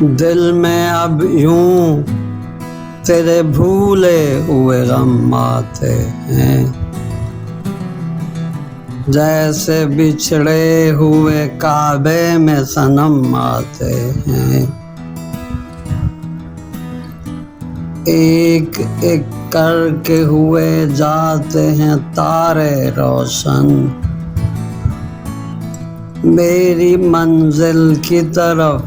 दिल में अब यूं तेरे भूले हुए गम आते हैं, जैसे बिछड़े हुए काबे में सनम आते हैं। एक एक करके हुए जाते हैं तारे रोशन, मेरी मंजिल की तरफ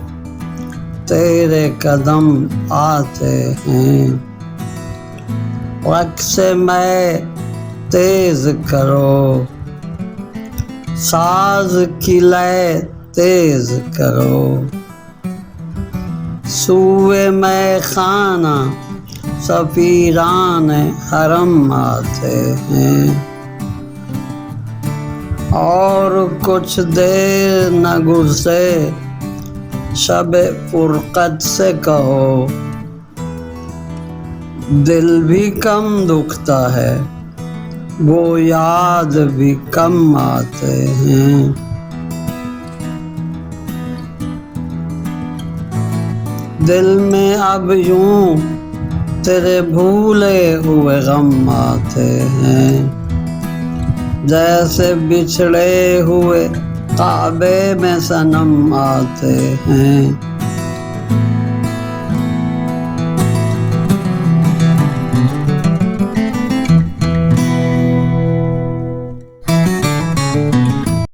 तेरे कदम आते हैं। रक़्स मैं तेज करो, साज की लय तेज करो, सूए मैं खाना सफीरान हरम आते हैं। और कुछ देर न गुज़रे शब फुरक़त से कहो, दिल भी कम दुखता है वो याद भी कम आते हैं। दिल में अब यूं तेरे भूले हुए गम आते हैं, जैसे बिछड़े हुए काबे में सनम आते हैं।